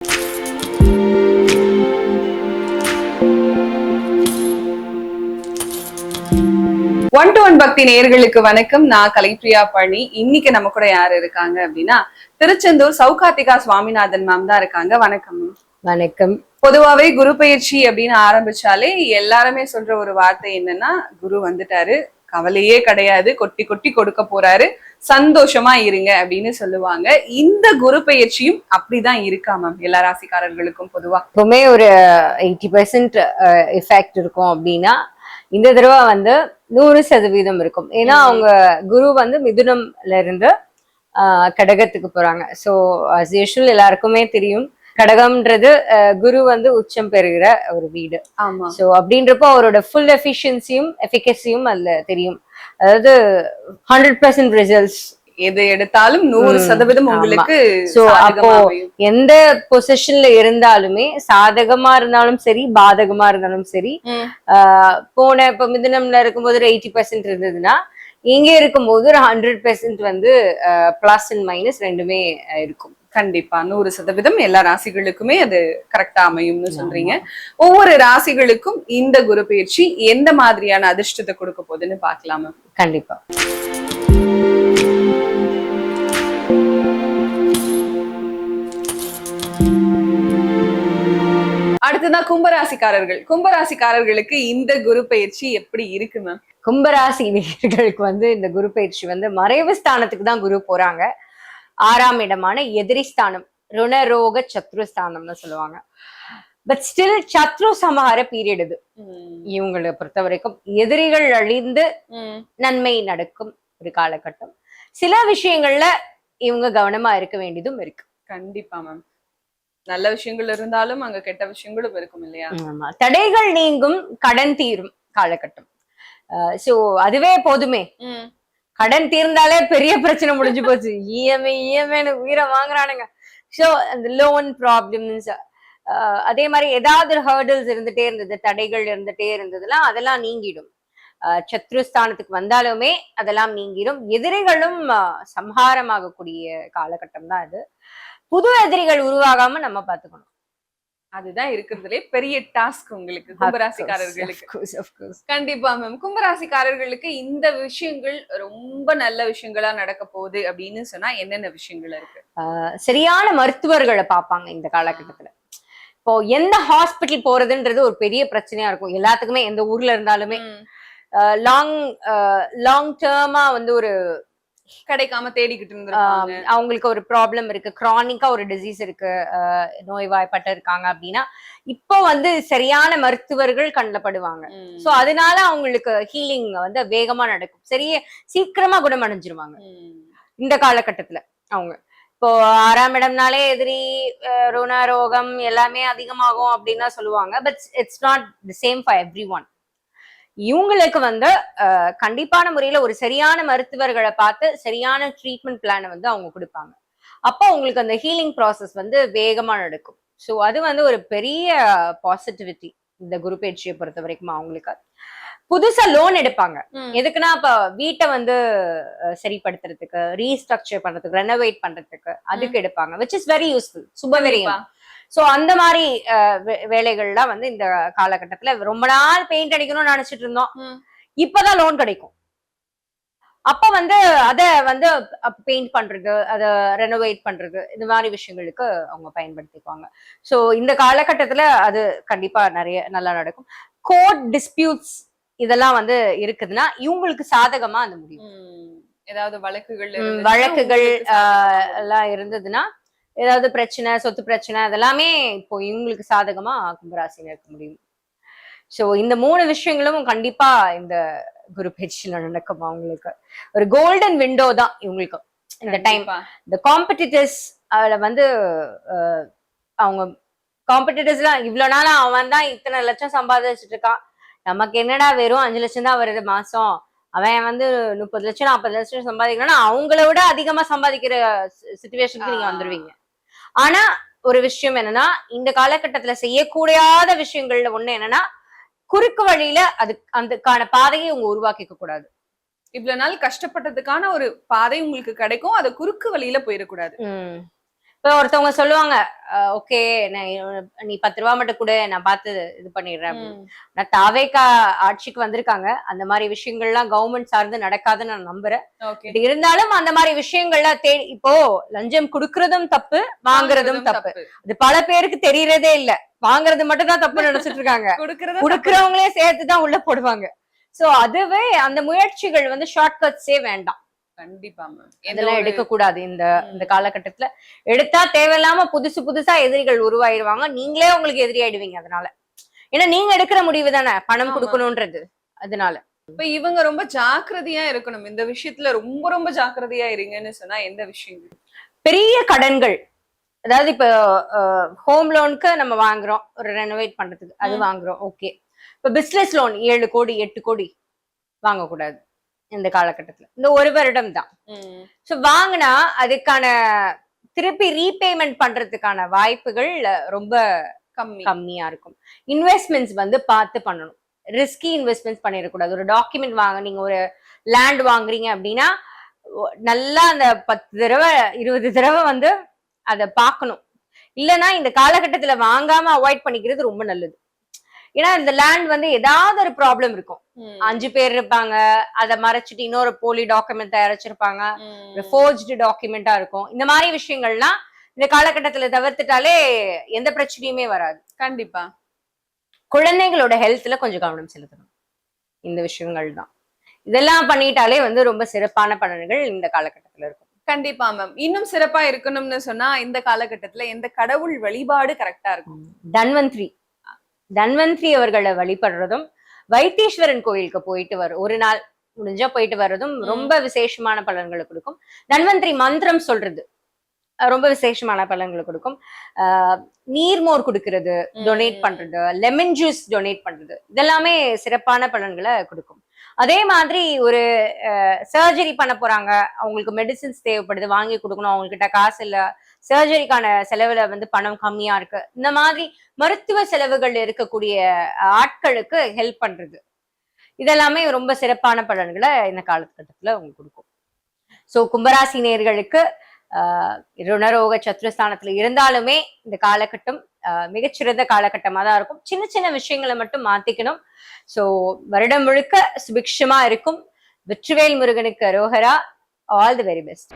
One to one பக்தி நேயர்களுக்கு வணக்கம். நான் கலைப்பிரியா பழனி. இன்னைக்கு நம்ம கூட யாரு இருக்காங்க அப்படின்னா திருச்செந்தூர் சௌகார்த்திகா சுவாமிநாதன் மேம் தான் இருக்காங்க. வணக்கம். வணக்கம். பொதுவாவே குரு பயிற்சி அப்படின்னு ஆரம்பிச்சாலே எல்லாருமே சொல்ற ஒரு வார்த்தை என்னன்னா, குரு வந்துட்டாரு, கவலையே கிடையாது, கொட்டி கொட்டி கொடுக்க போறாரு, சந்தோஷமா இருங்க அப்படின்னு சொல்லுவாங்க. இந்த குரு பயிற்சியும் அப்படிதான் இருக்கா மேம் எல்லா ராசிக்காரர்களுக்கும்? பொதுவா எப்பவுமே ஒரு 80% எஃபெக்ட் இருக்கும் அப்படின்னா இந்த தடவை வந்து 100% இருக்கும். ஏன்னா அவங்க குரு வந்து மிதுனம்ல இருந்து கடகத்துக்கு போறாங்க. ஸோ அஸ் யூஷுவல் எல்லாருக்குமே தெரியும், கடகம்ன்றது குரு வந்து உச்சம் பெறுகிற ஒரு வீடு. ஸோ அப்படின்றப்போ அவரோட ஃபுல் எஃபிஷியன்சியும் எஃபிகசியும் அதுல தெரியும். அதாவது 100% ரிசல்ட்ஸ் எது எடுத்தாலும் 100% உங்களுக்கு. சோ அப்போ எந்த பொசிஷன்ல இருந்தாலுமே சாதகமா இருந்தாலும் சரி பாதகமா இருந்தாலும் சரி, போன இப்ப மிதுனம்ல இருக்கும்போது ஒரு 80% இருந்ததுன்னா இங்க இருக்கும்போது ஒரு 100% வந்து பிளஸ் அண்ட் மைனஸ் ரெண்டுமே இருக்கும். கண்டிப்பா 100% எல்லா ராசிகளுக்குமே அது கரெக்டா அமையும்னு சொல்றீங்க. ஒவ்வொரு ராசிகளுக்கும் இந்த குரு பயிற்சி எந்த மாதிரியான அதிர்ஷ்டத்தை கொடுக்க போகுதுன்னு பாக்கலாமா? கண்டிப்பா. அடுத்ததான் கும்பராசிக்காரர்களுக்கு இந்த குரு பயிற்சி எப்படி இருக்கு மேம்? கும்பராசி நேயர்களுக்கு வந்து இந்த குரு பயிற்சி வந்து மறைவு ஸ்தானத்துக்கு தான் குரு போறாங்க. 6ஆம் இடமான எதிரி ஸ்தானம், ருணரோக சத்ரு ஸ்தானம்னு சொல்லுவாங்க. பட் ஸ்டில் சத்ரு சமஹார பீரியட் இது. இவங்களை பொறுத்த வரைக்கும் எதிரிகள் அழிந்து நன்மை நடக்கும் ஒரு காலகட்டம். சில விஷயங்கள்ல இவங்க கவனமா இருக்க வேண்டியதும் இருக்கு. கண்டிப்பா மேம். நல்ல விஷயங்கள் இருந்தாலும் அங்க கெட்ட விஷயங்களும் இருக்கும் இல்லையா? தடைகள் நீங்கும், கடன் தீரும் காலகட்டம். சோ அதுவே போதுமே. கடன் தீர்ந்தாலே பெரிய பிரச்சனை முடிஞ்சு போச்சு. இஎம்ஐ உயிரை வாங்குறானுங்க. ஸோ அந்த லோன் ப்ராப்ளம்ஸ், அதே மாதிரி ஏதாவது ஒரு ஹர்டில்ஸ் இருந்துட்டே இருந்தது, தடைகள் இருந்துட்டே இருந்ததுலாம் அதெல்லாம் நீங்கிடும். சத்ருஸ்தானத்துக்கு வந்தாலுமே அதெல்லாம் நீங்கிடும். எதிரிகளும் சம்ஹாரமாகக்கூடிய காலகட்டம் தான் இது. புது எதிரிகள் உருவாகாம நம்ம பாத்துக்கணும். அதுதான் இருக்கிறதுலே பெரிய டாஸ்க் உங்களுக்கு கும்பராசிக்காரர்களுக்கு. கண்டிப்பா மேம். கும்பராசிக்காரர்களுக்கு இந்த விஷயங்கள் ரொம்ப நல்ல விஷயங்களா நடக்க போகுது அப்படின்னு சொன்னா என்னென்ன விஷயங்கள் இருக்கு? சரியான மருத்துவர்களை பார்ப்பாங்க இந்த காலகட்டத்துல. இப்போ எந்த ஹாஸ்பிட்டல் போறதுன்றது ஒரு பெரிய பிரச்சனையா இருக்கும் எல்லாத்துக்குமே, எந்த ஊர்ல இருந்தாலுமே. லாங் டேர்மா வந்து ஒரு கிடைக்காம தேடிக்கிட்டு இருந்திருப்பாங்க. அவங்களுக்கு ஒரு ப்ராப்ளம் இருக்கு, கிரானிக்கா ஒரு டிசீஸ் இருக்கு, நோய்வாய்ப்பட்டு இருக்காங்க அப்படின்னா இப்போ வந்து சரியான மருத்துவர்கள் கண்டப்படுவாங்க. சோ அதனால அவங்களுக்கு ஹீலிங் வந்து வேகமா நடக்கும், சீக்கிரமா குணமடைஞ்சிருவாங்க இந்த காலகட்டத்துல. அவங்க இப்போ 6ஆம் இடம்னாலே எதிரி, ருணரோகம் எல்லாமே அதிகமாகும் அப்படின்னு சொல்லுவாங்க. But it's not the same for every one. இவங்களுக்கு வந்து கண்டிப்பான முறையில ஒரு சரியான மருத்துவர்களை பார்த்து சரியான ட்ரீட்மெண்ட் பிளானை வந்து அவங்க கொடுப்பாங்க. அப்போ உங்களுக்கு அந்த ஹீலிங் ப்ராசஸ் வந்து வேகமா நடக்கும். ஸோ அது வந்து ஒரு பெரிய பாசிட்டிவிட்டி இந்த குரு பயிற்சியை பொறுத்த வரைக்கும். அவங்களுக்கு புதுசா லோன் எடுப்பாங்க. எதுக்குன்னா இப்ப வீட்டை வந்து சரிப்படுத்துறதுக்கு, ரீஸ்ட்ரக்சர் பண்றதுக்கு, ரெனோவேட் பண்றதுக்கு அதுக்கு எடுப்பாங்க. விச் இஸ் வெரி யூஸ்ஃபுல், சுபவரியம். சோ அந்த மாதிரி வேலைகள்லாம் வந்து இந்த காலகட்டத்துல ரொம்ப நாள் பெயிண்ட் அடிக்கணும்னு நினைச்சிட்டு இருந்தோம், இப்பதான் லோன் கிடைக்கும். அப்ப வந்து அத வந்து பெயிண்ட் பண்றது, அத ரெனோவேட் பண்றது, இந்த மாதிரி விஷயங்களுக்கு அவங்க பயன்படுத்திக்குவாங்க. சோ இந்த காலகட்டத்துல அது கண்டிப்பா நிறைய நல்லா நடக்கும். கோர்ட் டிஸ்பியூட்ஸ் இதெல்லாம் வந்து இருக்குதுன்னா இவங்களுக்கு சாதகமா அந்த முடியும். ஏதாவது வழக்குகள் எல்லாம் இருந்ததுன்னா, ஏதாவது பிரச்சனை, சொத்து பிரச்சனை, அதெல்லாமே இப்போ இவங்களுக்கு சாதகமா கும்பராசியில இருக்க முடியும். சோ இந்த 3 விஷயங்களும் கண்டிப்பா இந்த குரு பயிற்சியில நடக்கும். அவங்களுக்கு ஒரு கோல்டன் விண்டோ தான் இவங்களுக்கு இந்த டைம். இந்த காம்படிட்டர்ஸ் வந்து அவங்க காம்படிட்டர்ஸ்லாம் இவ்வளவு நாளா அவன் தான் இத்தனை லட்சம் சம்பாதிச்சுட்டு இருக்கான், நமக்கு என்னடா வெறும் 5 லட்சம் தான் வருது மாசம், அவன் வந்து 30 லட்சம் 40 லட்சம் சம்பாதிக்கணும்னா அவங்கள விட அதிகமா சம்பாதிக்கிற சிச்சுவேஷனுக்கு நீங்க வந்துருவீங்க. ஆனா ஒரு விஷயம் என்னன்னா, இந்த காலகட்டத்துல செய்யக்கூடாத விஷயங்கள்ல ஒண்ணு என்னன்னா, குறுக்கு வழியில அதுக்கான பாதையை உங்க உருவாக்கிக்க கூடாது. இவ்வளவு நாள் கஷ்டப்பட்டதுக்கான ஒரு பாதை உங்களுக்கு கிடைக்கும், அது குறுக்கு வழியில போயிடக்கூடாது. இப்ப ஒருத்தவங்க சொல்லுவாங்க ஓகே நீ 10 ரூபா மட்டும் கூட நான் பார்த்து இது பண்ணிடுறேன் அப்படின்னு. நான் தாவேக்கா ஆட்சிக்கு வந்திருக்காங்க, அந்த மாதிரி விஷயங்கள்லாம் கவர்மெண்ட் சார்ந்து நடக்காதுன்னு நான் நம்புறேன். இது இருந்தாலும் அந்த மாதிரி விஷயங்கள்ல இப்போ லஞ்சம் குடுக்கறதும் தப்பு, வாங்குறதும் தப்பு. அது பல பேருக்கு தெரியறதே இல்ல. வாங்குறது மட்டும் தான் தப்பு நினைச்சிட்டு இருக்காங்க, குடுக்கறவங்களே சேர்த்துதான் உள்ள போடுவாங்க. சோ அதுவே அந்த முயற்சிகள் வந்து ஷார்ட்கட்ஸே வேண்டாம். கண்டிப்பா மேம், இதெல்லாம் எடுக்க கூடாது. இந்த காலகட்டத்துல எடுத்தா தேவையில்லாம புதுசா எதிரிகள் உருவாயிருவாங்க, நீங்களே உங்களுக்கு எதிரி ஆயிடுவீங்க. அதனால ஏன்னா நீங்க எடுக்கிற முடிவு தானே பணம் கொடுக்கணும்ன்றது. அதனால இப்ப இவங்க ரொம்ப ஜாக்கிரதையா இருக்கணும் இந்த விஷயத்துல. ரொம்ப ரொம்ப ஜாக்கிரதையா இருங்கன்னு சொன்னா எந்த விஷயம்? பெரிய கடன்கள், அதாவது இப்ப ஹோம் லோனுக்கு நம்ம வாங்குறோம், ஒரு ரெனோவேட் பண்றதுக்கு அது வாங்குறோம், ஓகே. இப்ப பிசினஸ் லோன் 7 கோடி 8 கோடி வாங்கக்கூடாது இந்த காலகட்டத்துல. இந்த ஒரு வருடம் தான். சோ வாங்கினா அதுக்கான திருப்பி ரீபேமெண்ட் பண்றதுக்கான வாய்ப்புகள் ரொம்ப கம்மியா இருக்கும். இன்வெஸ்ட்மெண்ட்ஸ் வந்து பார்த்து பண்ணணும். ரிஸ்கி இன்வெஸ்ட்மெண்ட்ஸ் பண்ணிடக்கூடாது. ஒரு டாக்குமெண்ட் நீங்க ஒரு லேண்ட் வாங்குறீங்க அப்படின்னா நல்லா அந்த 10 தடவை 20 தடவை வந்து அதை பார்க்கணும். இல்லைன்னா இந்த காலகட்டத்துல வாங்காம அவாய்ட் பண்ணிக்கிறது ரொம்ப நல்லது. ஏன்னா இந்த லேண்ட் வந்து ஏதாவது ஒரு ப்ராப்ளம் இருக்கும். 5 பேர் இருப்பாங்க, அதை மறைச்சிட்டு இன்னொரு போலி டாக்குமெண்ட் தயாரிச்சிருப்பாங்க, ஃபோர்ஜ்டு டாக்குமெண்டா இருக்கும். இந்த மாதிரி விஷயங்கள்லாம் இந்த காலகட்டத்துல தவிர்த்துட்டாலே எந்த பிரச்சனையுமே வராது. கண்டிப்பா குழந்தைகளோட ஹெல்த்ல கொஞ்சம் கவனம் செலுத்தணும். இந்த விஷயங்கள் தான், இதெல்லாம் பண்ணிட்டாலே வந்து ரொம்ப சிறப்பான பலன்கள் இந்த காலகட்டத்துல இருக்கும். கண்டிப்பா மேம். இன்னும் சிறப்பா இருக்கணும்னு சொன்னா இந்த காலகட்டத்துல எந்த கடவுள் வழிபாடு கரெக்டா இருக்கும்? தன்வந்திரி அவர்களை வழிபடுறதும், வைத்தீஸ்வரன் கோயிலுக்கு போயிட்டு ஒரு நாள் முடிஞ்சா போயிட்டு வர்றதும் ரொம்ப விசேஷமான பலன்களை கொடுக்கும். தன்வந்திரி மந்திரம் சொல்றது ரொம்ப விசேஷமான பலன்களை கொடுக்கும். நீர்மோர் கொடுக்கறது, டொனேட் பண்றது, லெமன் ஜூஸ் டொனேட் பண்றது, இதெல்லாமே சிறப்பான பலன்களை கொடுக்கும். அதே மாதிரி ஒரு சர்ஜரி பண்ண போறாங்க, அவங்களுக்கு மெடிசின்ஸ் தேவைப்படுது, வாங்கி கொடுக்கணும், அவங்க கிட்ட காசு இல்ல, சர்ஜரிக்கான செலவுல வந்து பணம் கம்மியா இருக்கு, இந்த மாதிரி மருத்துவ செலவுகள் இருக்கக்கூடிய ஆட்களுக்கு ஹெல்ப் பண்றது, இதெல்லாமே ரொம்ப சிறப்பான பலன்களை இந்த காலகட்டத்துல உங்களுக்கு கொடுக்கும். சோ கும்பராசி நேயர்களுக்கு ருணரோக சத்ருஸ்தானத்துல இருந்தாலுமே இந்த காலகட்டம் மிகச்சிறந்த காலகட்டமா தான் இருக்கும். சின்ன சின்ன விஷயங்களை மட்டும் மாத்திக்கணும். சோ வருடம் முழுக்க சுபிக்ஷமா இருக்கும். வெற்றிவேல் முருகனுக்கு அரோகரா. All the very best.